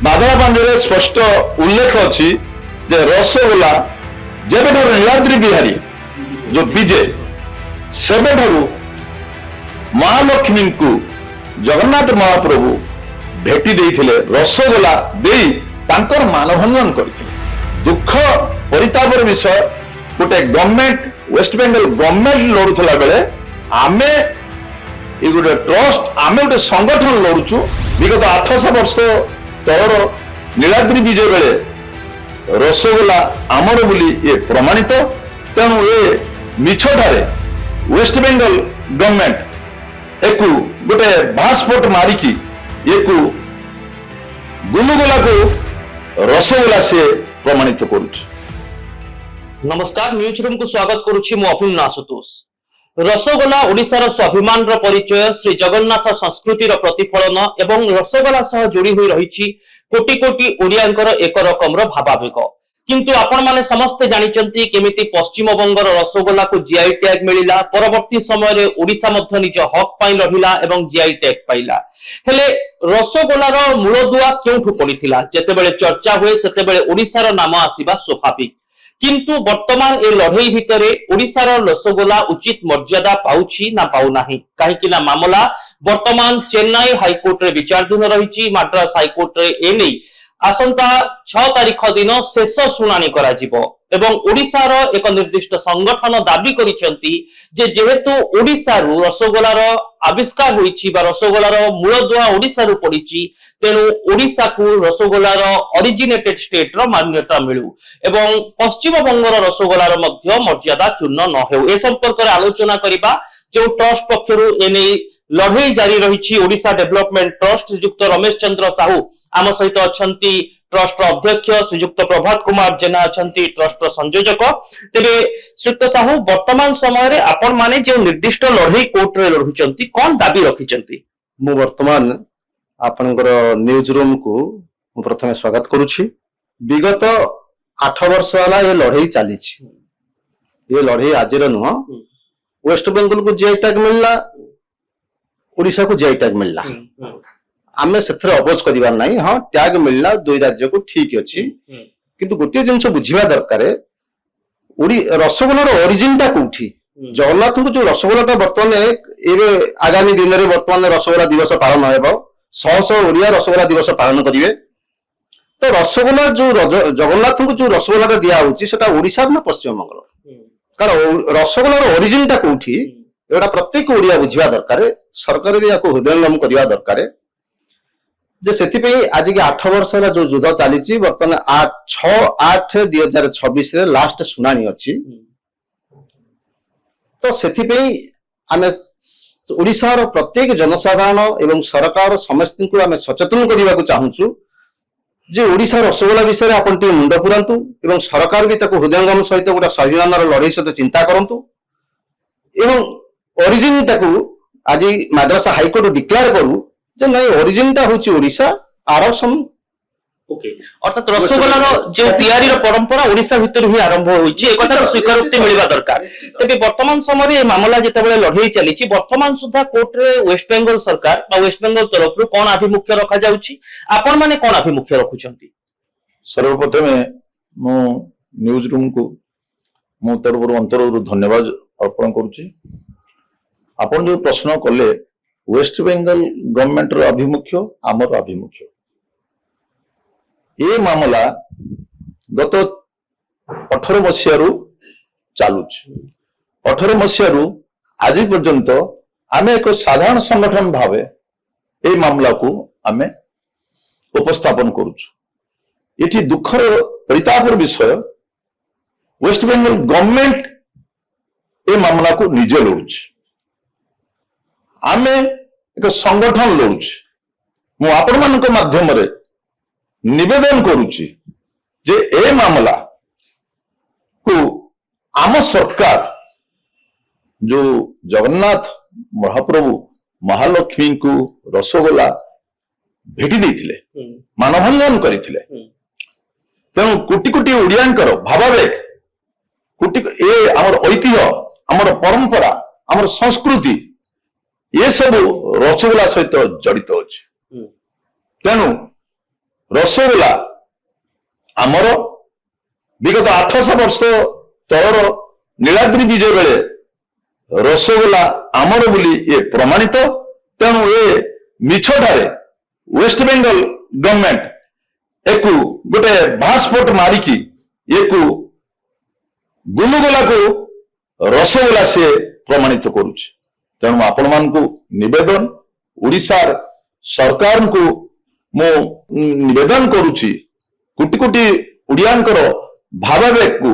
ବାଦଳାପାଞ୍ଜିରେ ସ୍ପଷ୍ଟ ଉଲ୍ଲେଖ ଅଛି ଯେ ରସଗୋଲା ଯେବେଠାରୁ ନୀଳାଦ୍ରି ବିହାରୀ ଯୋଉ ବିଜେ ସେବେଠାରୁ ମହାଲକ୍ଷ୍ମୀଙ୍କୁ ଜଗନ୍ନାଥ ମହାପ୍ରଭୁ ଭେଟି ଦେଇଥିଲେ, ରସଗୋଲା ଦେଇ ତାଙ୍କର ମାନଭଞ୍ଜନ କରିଥିଲେ। ଦୁଃଖ ପରିତାପର ବିଷୟ, ଗୋଟେ ଗଭର୍ଣ୍ଣମେଣ୍ଟ ୱେଷ୍ଟବେଙ୍ଗଲ ଗଭର୍ଣ୍ଣମେଣ୍ଟ ଲଢୁଥିଲା ବେଳେ ଆମେ ଏ ଗୋଟେ ଟ୍ରଷ୍ଟ, ଆମେ ଗୋଟେ ସଂଗଠନ ଲଢୁଛୁ। ବିଗତ 800 ବର୍ଷ ତଳର ନୀଳାଦ୍ରି ବିଜୟ ବେଳେ ରସଗୋଲା ଆମର ବୋଲି ଏ ପ୍ରମାଣିତ। ତେଣୁ ଏ ମିଛଠାରେ ୱେଷ୍ଟବେଙ୍ଗଲ ଗଭର୍ଣ୍ଣମେଣ୍ଟ ଏକୁ ଗୋଟେ ଭାସ୍ଫୋଟ ମାରିକି ଏକୁ ଗୁଲୁଗୁଲାକୁ ରସଗୋଲା ସେ ପ୍ରମାଣିତ କରୁଛି। नमस्कार न्यूज रूम को स्वागत करुछि मु अभिन्न आशुतोष। रसगोला ओडिशार स्वाभिमान परिचय, श्री जगन्नाथ संस्कृतिर प्रतिफलन एवं रसगोला सह जोड़ी हुई रही कोटी कोटी ओडियांकर एक रकम भावावेग। किंतु आपण माने समस्ते जानिचंती केमिति पश्चिम बंगर रसगोला को जीआई टैग मिलिला, परवर्ती समय रे ओडिशा मध्य निज हक पाई लढिला एवं जीआई टैग पाइला। हेले रसगोलार मूलदुआ केउठु पडिथिला? जेतेबेले चर्चा हुए सेतेबेले ओडिशार नाम आसीबा स्वाभाविक। किंतु वर्तमान ए लड़ई भितरे ओडिशार रसगोला उचित मर्यादा पाउछि ना पाउ नाही? काहेकि ना मामला वर्तमान चेन्नई हाईकोर्ट रे विचाराधीन रहिछि। मद्रास हाईकोर्ट रे ए नै आसंता 6 तारिख दिन शेष शुणानी करा जिवो एवं ओडिशार एक निर्दिष्ट संगठन दाबी करिसेंती जे जेहेतु ओडिशारु रसगोलार आविष्कार होईछि बा रसगोलार मूलदुआ ओडिशारु पडिछि, तेणु ओडिशा को रसगोलार ओरिजिनेटेड स्टेट रो मान्यता मिलू एवं पश्चिम बंगर रसगोलार मध्य मर्यादा क्षुण्ण न हेउ। ए संपर्क रे आलोचना करिबा जो ट्रस्ट पक्षरु एने लड़ई जारी रही। ओडिशा डेवलपमेंट ट्रस्ट श्रीयुक्त रमेश चंद्र साहू आम सहित अछंती, ट्रस्ट अध्यक्ष श्रीयुक्त प्रभात कुमार जेना अछंती, ट्रस्ट संयोजक। तेरे श्रीयुक्त साहू, वर्तमान समय रे आपण माने जे निर्दिष्ट लड़ई कोर्ट रे लढुचंती, कोन दाबी रखिचंती? मु वर्तमान आपनकर न्यूज रूम को प्रथमे स्वागत करुछि। विगत 8 वर्ष वाला ये लड़ई चली, ये लड़ई आज नुह। वेस्ट बेंगल को जीआई टैग मिलला, ओडिशा को जीआई टैग मिलला। आमे सेथरे अपोज करिबार नाही। हां, टैग मिलला दुई राज्य को, ठीक अछि। किंतु गोटे जिंस बुझिबा दरकार, रसगोलार ओरिजिन ता कोठी? जगन्नाथ को जो रसगोला वर्तमान एबे आगामी दिन रे वर्तमान रसगोला दिवस पालन हेबो, 100 ओडिया रसगोला दिवस पालन करिवे। तो रसगोला जो जगन्नाथ को जो रसगोला दिया होची सेटा ओडिशा ना पश्चिम बंगाल? कारण रसगोलार ओरिजिन ता कोठी एटा प्रत्येक ओडिया बुझिबा दरकार। सरकार भी याको हृदयंगम करिबा दरकार जे सेति पे आज के 8 वर्ष रा जो युद्ध चली, वर्तमान 6/8/2026 रे लास्ट सुनानी अछि। तो सेति पे आमे ओडिशार प्रत्येक जनसाधारण एवं सरकार समस्त को आमे सचेतन करबा को चाहूछु जे ओडिशा रसगोला विषय आपण टी मुंड पुरांतु एवं सरकार भी ताको हृदयंगम सहित गोटा स्वाभिमानर लड़ई सहित चिंता करंतु एवं ओरिजिन ताको आज मद्रास हाईकोर्ट डिक्लेयर करू जे नहीं ओरिजिन ता होची ओडिशा आर सम। ओके, अर्थात रसगोलार जो तैयारी परंपरा ओडिशा भितर ही आरंभ होईची, एक कथा स्वीकारोक्ति मिलवा दरकार। तबे वर्तमान समय रे मामला जेतेबेले लढई चलीची, वर्तमान सुधा कोर्ट रे वेस्ट बेंगल सरकार बा वेस्ट बेंगल तरफ रु कोन अभिमुख्य रखा जाउची? आपण माने कोन अभिमुख्य रखुचंती? सर्वप्रथमे मु न्यूज रूम को मु तरफ अंतरु धन्यवाद अर्पण करूची। आपण जो प्रश्न कले वेस्ट बेंगल गवर्नमेंट रो अभिमुख्य आमर अभिमुख्य, ये मामला गत 18 मसीहारू चालुच। 18 मसीहारू आज पर्यंत आमे एक साधारण संगठन भावे ए मामला को आमे उपस्थापन करूछु। इति दुखर परितापर विषय, वेस्ट बेंगल गवर्नमेंट ए मामला को निजे लड़ुछ, आमे एक संगठन लड़ुछ। मु आपण मानक माध्यम रे निवेदन करुची जे ए मामला को आम सरकार जो जगन्नाथ महाप्रभु महालक्ष्मी को रसगोला भेटी देथिले, मानभंजन करिथिले, तेणु कोटी कोटी ओडियांकर भावावेग, कोटी ए हमर ऐतिह्य, हमर परंपरा, हमर संस्कृति, ये सब रसगोला सहित जड़ित अछि। तेणु ରସଗୋଲା ଆମର ବିଗତ 800 ବର୍ଷ ତଳର ନୀଳାଦ୍ରି ବିଜୟ ବେଳେ ରସଗୋଲା ଆମର ବୋଲି ଏ ପ୍ରମାଣିତ। ତେଣୁ ଏ ମିଛଟାରେ ୱେଷ୍ଟବେଙ୍ଗଲ ଗଭର୍ଣ୍ଣମେଣ୍ଟ ଏକୁ ଗୋଟେ ଭାସ୍ପଟ ମାରିକି ଏକୁ ଗୁଲୁଗୋଲାକୁ ରସଗୋଲା ସେ ପ୍ରମାଣିତ କରୁଛି। ତେଣୁ ଆପଣମାନଙ୍କୁ ନିବେଦନ, ଓଡ଼ିଶାର ସରକାରଙ୍କୁ ମୁଁ ନିବେଦନ କରୁଛି, କୋଟି କୋଟି ଓଡ଼ିଆଙ୍କର ଭାବାବେଗକୁ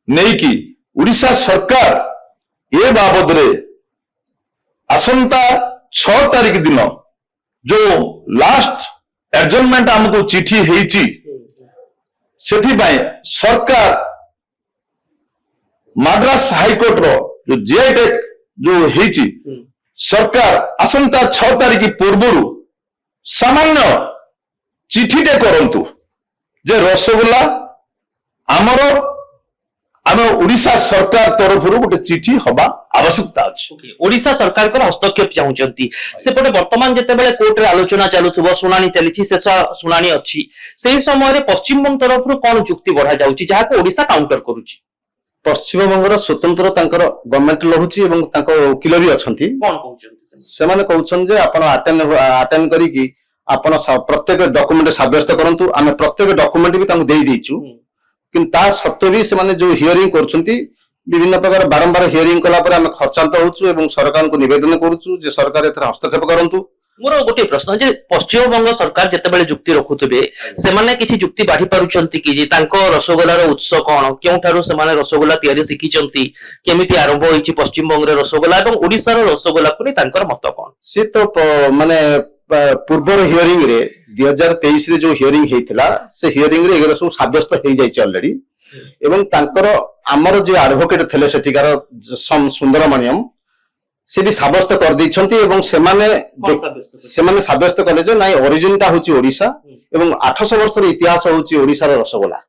ନେଇକି ଓଡ଼ିଶା ସରକାର ଏ ବାବଦରେ ଆସନ୍ତା 6 ତାରିଖ ଦିନ ଯୋଉ ଲାଷ୍ଟ ଆଡଜର୍ନମେଣ୍ଟ ଆମକୁ ଚିଠି ହେଇଛି, ସେଥିପାଇଁ ସରକାର ମାଡ୍ରାସ ହାଇକୋର୍ଟର ଯୋଉ ଜିଆଇ ଟେକ୍ ଯୋଉ ହେଇଛି, ସରକାର ଆସନ୍ତା 6 ତାରିଖ ପୂର୍ବରୁ ସାମାନ୍ୟ ଚିଠିଟେ କରନ୍ତୁ ଯେ ରସଗୋଲା ଆମର ଆମ ଓଡ଼ିଶା ସରକାର ତରଫରୁ ଗୋଟେ ଚିଠି ହବା ଆବଶ୍ୟକତା ଅଛି। ଓଡ଼ିଶା ସରକାରଙ୍କର ହସ୍ତକ୍ଷେପ ଚାହୁଁଛନ୍ତି। ସେପଟେ ବର୍ତ୍ତମାନ ଯେତେବେଳେ କୋର୍ଟରେ ଆଲୋଚନା ଚାଲୁଥିବ, ଶୁଣାଣି ଚାଲିଛି, ଶେଷ ଶୁଣାଣି ଅଛି, ସେହି ସମୟରେ ପଶ୍ଚିମବଙ୍ଗ ତରଫରୁ କଣ ଯୁକ୍ତି ବଢାଯାଉଛି ଯାହାକୁ ଓଡ଼ିଶା କାଉଣ୍ଟର କରୁଛି? ପଶ୍ଚିମବଙ୍ଗର ସ୍ୱତନ୍ତ୍ର ତାଙ୍କର ଗଭର୍ଣ୍ଣମେଣ୍ଟ ରହୁଛି ଏବଂ ତାଙ୍କ ଓକିଲ ବି ଅଛନ୍ତି। କଣ କହୁଛନ୍ତି ସେମାନେ କହୁଛନ୍ତି ଯେ ଆପଣ ଆଟେଣ୍ଡ କରିକି ଆପଣ ପ୍ରତ୍ୟେକ ଡକୁମେଣ୍ଟ ସାବ୍ୟସ୍ତ କରନ୍ତୁ। ଆମେ ପ୍ରତ୍ୟେକ ଡକୁମେଣ୍ଟ ବି ତାଙ୍କୁ ଦେଇଛୁ, କିନ୍ତୁ ତା ସତ୍ତ୍ୱେ ବି ସେମାନେ ଯୋଉ ହିୟରିଂ କରୁଛନ୍ତି, ବିଭିନ୍ନ ପ୍ରକାର ବାରମ୍ବାର ହିୟରିଂ କଲା ପରେ ଆମେ ଖର୍ଚ୍ଚାନ୍ତ ହଉଛୁ ଏବଂ ସରକାରଙ୍କୁ ନିବେଦନ କରୁଛୁ ଯେ ସରକାର ଏଥିରେ ହସ୍ତକ୍ଷେପ କରନ୍ତୁ। ମୋର ଗୋଟିଏ ପ୍ରଶ୍ନ ଯେ ପଶ୍ଚିମବଙ୍ଗ ସରକାର ଯେତେବେଳେ ଯୁକ୍ତି ରଖୁଥିବେ, ସେମାନେ କିଛି ଯୁକ୍ତି ବାଢି ପାରୁଛନ୍ତି କି ଯେ ତାଙ୍କ ରସଗୋଲାର ଉତ୍ସ କଣ, କେଉଁଠାରୁ ସେମାନେ ରସଗୋଲା ତିଆରି ଶିଖିଛନ୍ତି, କେମିତି ଆରମ୍ଭ ହୋଇଛି ପଶ୍ଚିମବଙ୍ଗରେ ରସଗୋଲା ଏବଂ ଓଡ଼ିଶାର ରସଗୋଲାକୁ ନେଇ ତାଙ୍କର ମତ କଣ? ସେ ତ ମାନେ ପୂର୍ବର ହିୟରିଂ ରେ 2023 ରେ ଯୋଉ ହିୟରିଂ ହେଇଥିଲା, ସେ ହିୟରିଂ ରେ ଏଗୁରା ସବୁ ସାବ୍ୟସ୍ତ ହେଇଯାଇଛି ଅଲରେଡି। ଏବଂ ତାଙ୍କର ଆମର ଯେ ଆଡଭୋକେଟ ଥିଲେ ସେଠିକାର ସୁନ୍ଦରମଣିୟମ, ସେ ବି ସାବ୍ୟସ୍ତ କରିଦେଇଛନ୍ତି ଏବଂ ସେମାନେ ସାବ୍ୟସ୍ତ କଲେ ଯେ ନାଇଁ ଅରିଜିନଟା ହଉଛି ଓଡ଼ିଶା ଏବଂ 800 ବର୍ଷର ଇତିହାସ ହଉଛି ଓଡ଼ିଶାର ରସଗୋଲା।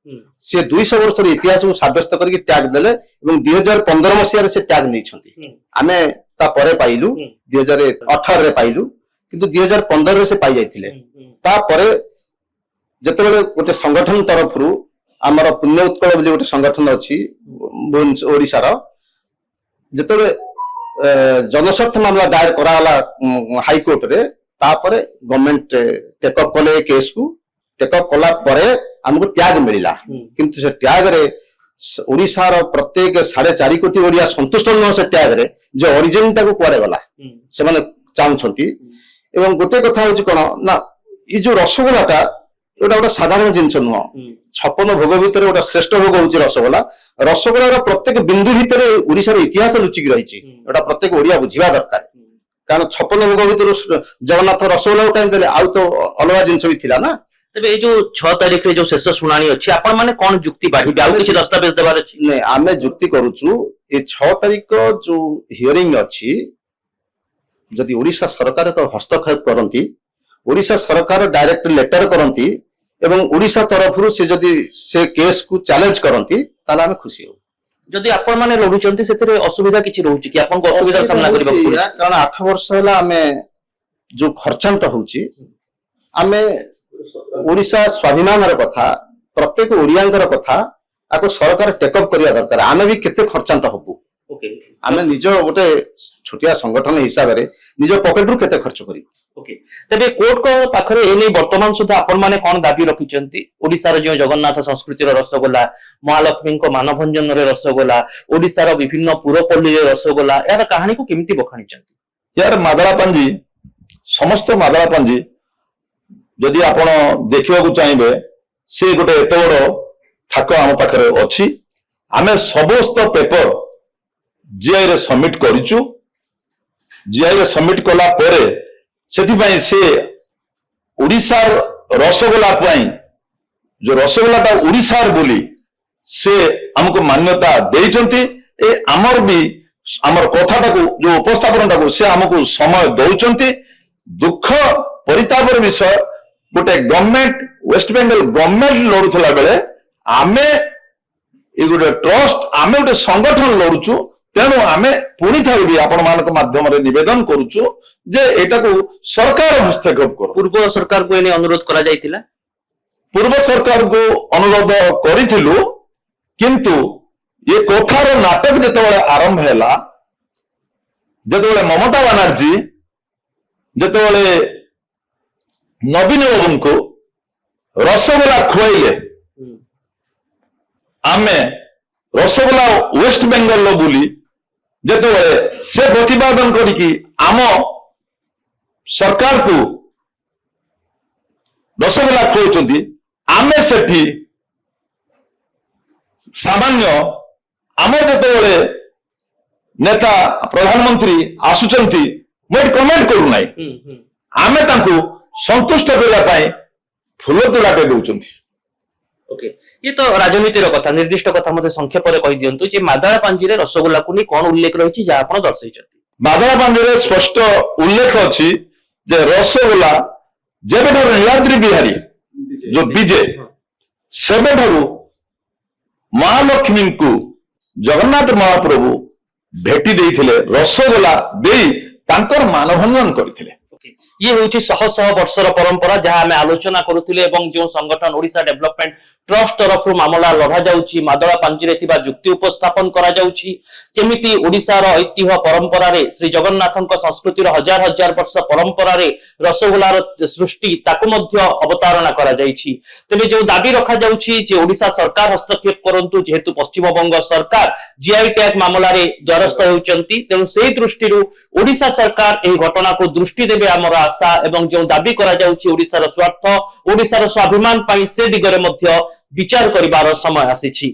ସେ 200 ବର୍ଷର ଇତିହାସକୁ ସାବ୍ୟସ୍ତ କରିକି ଟ୍ୟାଗ ଦେଲେ ଏବଂ 2015 ମସିହାରେ ସେ ଟ୍ୟାଗ ନେଇଛନ୍ତି। ଆମେ ତାପରେ ପାଇଲୁ, 2018 ରେ ପାଇଲୁ, କିନ୍ତୁ 2015 ସେ ପାଇ ଯାଇଥିଲେ। ତାପରେ ଯେତେବେଳେ ଗୋଟେ ସଂଗଠନ ତରଫରୁ ଆମର ପୁଣ୍ୟ ଉତ୍କଳ ବୋଲି ଗୋଟେ ସଂଗଠନ ଅଛି ଓଡ଼ିଶାର, ଯେତେବେଳେ ଜନସ୍ୱାର୍ଥ ମାମଲା ଦାୟର କରାଗଲା ହାଇକୋର୍ଟରେ, ତାପରେ ଗଭର୍ଣ୍ଣମେଣ୍ଟ ଟେକଅପ୍ କଲେ ଏ କେସକୁ। ଟେକଅପ୍ କଲା ପରେ ଆମକୁ ଟ୍ୟାଗ ମିଳିଲା, କିନ୍ତୁ ସେ ଟ୍ୟାଗରେ ଓଡ଼ିଶାର ପ୍ରତ୍ୟେକ 4.5 କୋଟି ଓଡ଼ିଆ ସନ୍ତୁଷ୍ଟ ନୁହଁ ସେ ଟ୍ୟାଗରେ ଯେ ଅରିଜିନଟାକୁ କୁଆଡେ ଗଲା ସେମାନେ ଚାହୁଁଛନ୍ତି। ଏବଂ ଗୋଟେ କଥା ହଉଛି କଣ ନା, ଏଇ ଯୋଉ ରସଗୋଲାଟା ଏଇଟା ଗୋଟେ ସାଧାରଣ ଜିନିଷ ନୁହଁ। 56 ଭୋଗ ଭିତରେ ଗୋଟେ ଶ୍ରେଷ୍ଠ ଭୋଗ ହଉଛି ରସଗୋଲା। ରସଗୋଲାର ପ୍ରତ୍ୟେକ ବିନ୍ଦୁ ଭିତରେ ଓଡ଼ିଶାର ଇତିହାସ ଲୁଚିକି ରହିଛି, ଏଟା ପ୍ରତ୍ୟେକ ଓଡ଼ିଆ ବୁଝିବା ଦରକାର। କାରଣ 56 ଭୋଗ ଭିତରୁ ଜଗନ୍ନାଥ ରସଗୋଲା କାହିଁ ଦେଲେ, ଆଉ ତ ଅଲଗା ଜିନିଷ ବି ଥିଲା ନା। ତେବେ ଏଇ ଯୋଉ 6 ତାରିଖରେ ଯୋଉ ଶେଷ ଶୁଣାଣି ଅଛି, ଆପଣ ମାନେ କଣ ଯୁକ୍ତି ବାଢିବେ? ଆଉ କିଛି ଦସ୍ତାବେଜ ଦେବାର ଅଛି? ନାଇଁ, ଆମେ ଯୁକ୍ତି କରୁଛୁ ଏ 6 ତାରିଖ ଯୋଉ ହିୟରିଂ ଅଛି, ଯଦି ଓଡ଼ିଶା ସରକାର ହସ୍ତକ୍ଷେପ କରନ୍ତି, ଓଡ଼ିଶା ସରକାର ଡାଇରେକ୍ଟ ଲେଟର କରନ୍ତି ଏବଂ ଓଡ଼ିଶା ତରଫରୁ ସେ ଯଦି ସେ କେସକୁ ଚ୍ୟାଲେଞ୍ଜ କରନ୍ତି, ତାହେଲେ ଆମେ ଖୁସି ହବୁ। ଯଦି ଆପଣ ମାନେ ଲଢୁଛନ୍ତି ସେଥିରେ ଅସୁବିଧା କିଛି ରହୁଛି କି? ଆପଣଙ୍କୁ ଅସୁବିଧାର ସାମ୍ନା କରିବାକୁ ପଡୁଛି? କାରଣ 8 ବର୍ଷ ହେଲା ଆମେ ଯୋଉ ଖର୍ଚ୍ଚାନ୍ତ ହଉଛି, ଆମେ ଓଡ଼ିଶା ସ୍ୱାଭିମାନର କଥା, ପ୍ରତ୍ୟେକ ଓଡ଼ିଆଙ୍କର କଥା, ଆକୁ ସରକାର ଟେକଅପ୍ କରିବା ଦରକାର। ଆମେ ବି କେତେ ଖର୍ଚ୍ଚାନ୍ତ ହବୁ, ଆମେ ନିଜ ଗୋଟେ ଛୋଟିଆ ସଂଗଠନ ହିସାବରେ ନିଜ ପକେଟରୁ କେତେ ଖର୍ଚ୍ଚ କରିବୁ। ତେବେ କୋର୍ଟଙ୍କ ପାଖରେ ଏ ନେଇ ବର୍ତ୍ତମାନ ସୁଦ୍ଧା ଆପଣ ମାନେ କଣ ଦାବି ରଖିଛନ୍ତି? ଓଡ଼ିଶାର ଯେଉଁ ଜଗନ୍ନାଥ ସଂସ୍କୃତିର ରସଗୋଲା, ମହାଲକ୍ଷ୍ମୀଙ୍କ ମାନଭଞ୍ଜନରେ ରସଗୋଲା, ଓଡ଼ିଶାର ବିଭିନ୍ନ ପୁରପଲ୍ଲୀରେ ରସଗୋଲା, ଏହାର କାହାଣୀକୁ କେମିତି ବଖାଣିଛନ୍ତି? यार मादलापांजी समस्त मादलापांजी जदि आपण देखिବାକୁ चाहिए से गोटे एत बड़ थाक आम पाखे अच्छी आमे समस्त पेपर जीआई रे सबमिट करिचु जीआई रे सबमिट कला परे सेथिपाई से ओडिशार रसगोला पाई जो रसगोलाटा ओडिशार बोली से हमको मान्यता देइचंती ए आमर भी आमर कथाटाकू जो उपस्थापनटाकू से हमको समय दौचंती दुख परितापर विषय गोटे गवर्नमेंट वेस्ट बेंगल गवर्नमेंट लड़ुला बेले आमे ये गोटे ट्रस्ट आमे गोटे संगठन लड़ुचु तेणु आमे पुणी थारु भी आपण मानक माध्यम रे निवेदन करूचु जे एटाकू सरकार हस्तक्षेप करो। पूर्व सरकार को एने अनुरोध करा जायतिला ପୂର୍ବ ସରକାରକୁ ଅନୁରୋଧ କରିଥିଲୁ, କିନ୍ତୁ ଏ କଥାର ନାଟକ ଯେତେବେଳେ ଆରମ୍ଭ ହେଲା, ଯେତେବେଳେ ମମତା ବାନାର୍ଜୀ ଯେତେବେଳେ ନବୀନ ବାବୁଙ୍କୁ ରସଗୋଲା ଖୁଆଇଲେ, ଆମେ ରସଗୋଲା ୱେଷ୍ଟ ବେଙ୍ଗଲର ବୋଲି ଯେତେବେଳେ ସେ ପ୍ରତିପାଦନ କରିକି ଆମ ସରକାରକୁ ରସଗୋଲା ଖୁଆଉଛନ୍ତି, ଆମେ ସେଠି ସାମାନ୍ୟ ଆମର ଯେତେବେଳେ ନେତା ପ୍ରଧାନମନ୍ତ୍ରୀ ଆସୁଛନ୍ତି, ମୁଁ ଏଠି କମେଣ୍ଟ କରୁନାହିଁ, ଆମେ ତାଙ୍କୁ ସନ୍ତୁଷ୍ଟ କରିବା ପାଇଁ ଫୁଲ ତୋଡ଼ାଟେ ଦଉଛନ୍ତି। ଓକେ, ये तो राजनीतिर कथा निर्दिष्ट कथा मते संक्षेपरे कहि दियंतु जे मादळा पांजीरे रसगोला को नै कोन उल्लेख रहिछि जा आपण दर्शैछथि। मादळा पांजीरे स्पष्ट उल्लेख अछि जे रसगोला जेबेठारु नीलाद्री बिहारी जो विजय सेबेठारु महालक्ष्मी को जगन्नाथ महाप्रभु भेटी देइथिले, रसगोला देई तांकर मानभंजन करथिले। ये होची शह शह वर्षर परंपरा जहां आमे आलोचना करूथिले एवं जो संगठन ओडिशा डेवलपमेंट ट्रस्ट तरफ मामला लढा जाउची, मादळा पांजीरे थिबा जुक्ति उपस्थापन करा जाउची, केमिति ओडिशार ऐतिह्य परंपरा रे श्री जगन्नाथଙ୍କ संस्कृतिर हजार हजार वर्ष परंपरा रे रसगोलार सृष्टि ताकु मध्य अवतारणा करा जाइछि। तेने जो दाबी रखा जाउची जे ओडिशा सरकार हस्तक्षेप करंतु, जेहेतु पश्चिम बंग सरकार जीआई टैग मामला रे द्वारस्थ होउचंती, तेनु सेही दृष्टिरु ओडिशा सरकार एही घटना को दृष्टि देबे हमर आशा एवं जो दाबी करा जाउची ओडिशार स्वार्थ, ओडिशार स्वाभिमान पई से दिगरे मध्य विचार करिवार समय आसीछि।